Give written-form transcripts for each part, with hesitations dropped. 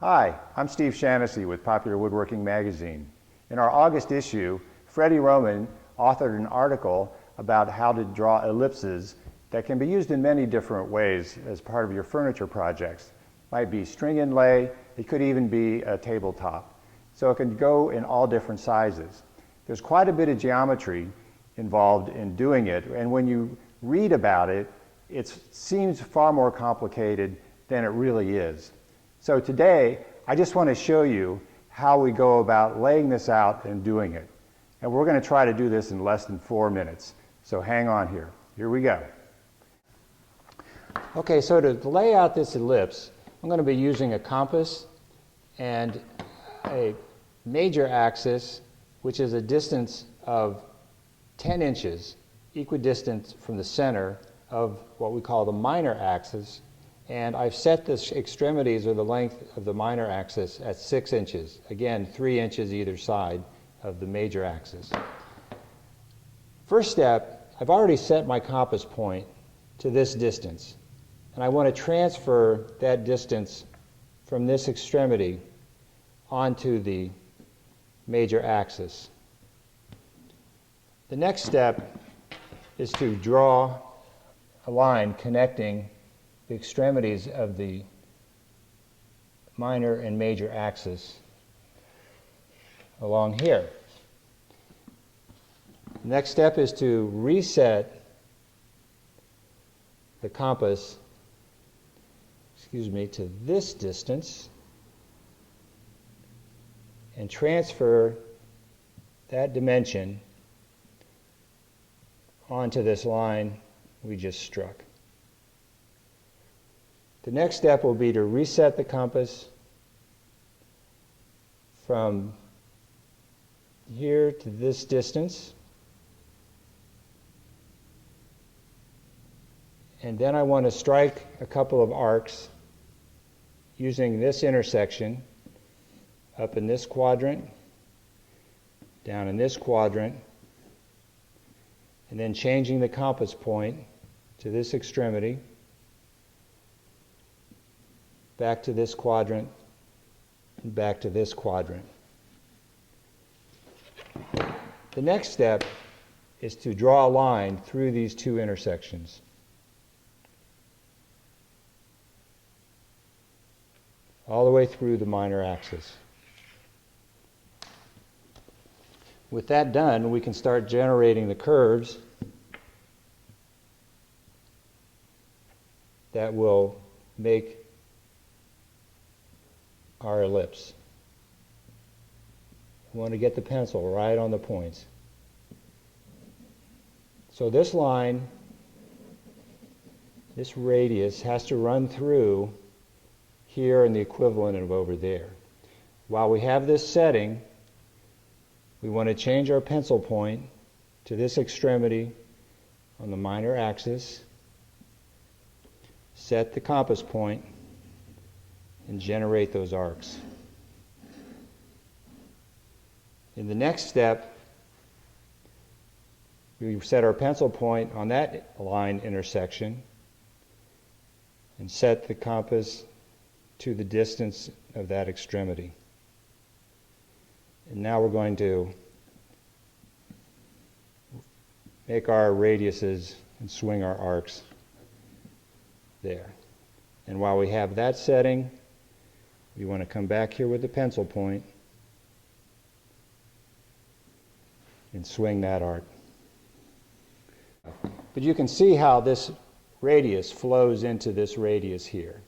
Hi, I'm Steve Shanesy with Popular Woodworking magazine. In our August issue, Freddie Roman authored an article about how to draw ellipses that can be used in many different ways as part of your furniture projects. It might be string inlay, it could even be a tabletop. So it can go in all different sizes. There's quite a bit of geometry involved in doing it, and when you read about it, it seems far more complicated than it really is. So today, I just want to show you how we go about laying this out and doing it. And we're going to try to do this in less than 4 minutes. So hang on here. Here we go. Okay, so to lay out this ellipse, I'm going to be using a compass and a major axis, which is a distance of 10 inches, equidistant from the center of what we call the minor axis. And I've set the extremities or the length of the minor axis at 6 inches. Again, 3 inches either side of the major axis. First step, I've already set my compass point to this distance. And I want to transfer that distance from this extremity onto the major axis. The next step is to draw a line connecting the extremities of the minor and major axis along here. The next step is to reset the compass, to this distance and transfer that dimension onto this line we just struck. The next step will be to reset the compass from here to this distance. And then I want to strike a couple of arcs using this intersection up in this quadrant, down in this quadrant, and then changing the compass point to this extremity, back to this quadrant, and back to this quadrant. The next step is to draw a line through these two intersections. All the way through the minor axis. With that done, we can start generating the curves that will make our ellipse. We want to get the pencil right on the points. So this line, this radius, has to run through here and the equivalent of over there. While we have this setting, we want to change our pencil point to this extremity on the minor axis, set the compass point, and generate those arcs. In the next step, we set our pencil point on that line intersection and set the compass to the distance of that extremity. And now we're going to make our radiuses and swing our arcs there. And while we have that setting, we want to come back here with the pencil point and swing that arc. But you can see how this radius flows into this radius here.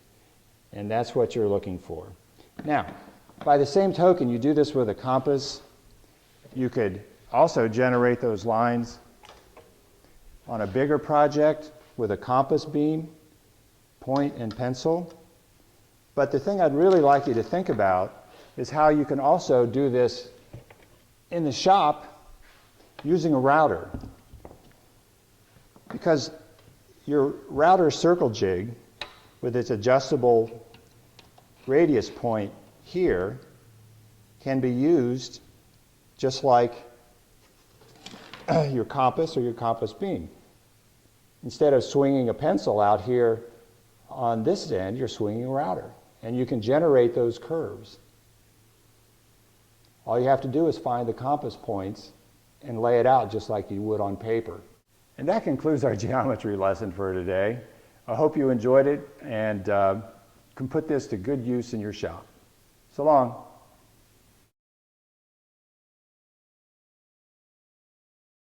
And that's what you're looking for. Now, by the same token, you do this with a compass. You could also generate those lines on a bigger project with a compass beam, point and pencil. But the thing I'd really like you to think about is how you can also do this in the shop using a router. Because your router circle jig, with its adjustable radius point here, can be used just like your compass or your compass beam. Instead of swinging a pencil out here on this end, you're swinging a router. and you can generate those curves. All you have to do is find the compass points and lay it out just like you would on paper. And that concludes our geometry lesson for today. I hope you enjoyed it and can put this to good use in your shop. So long.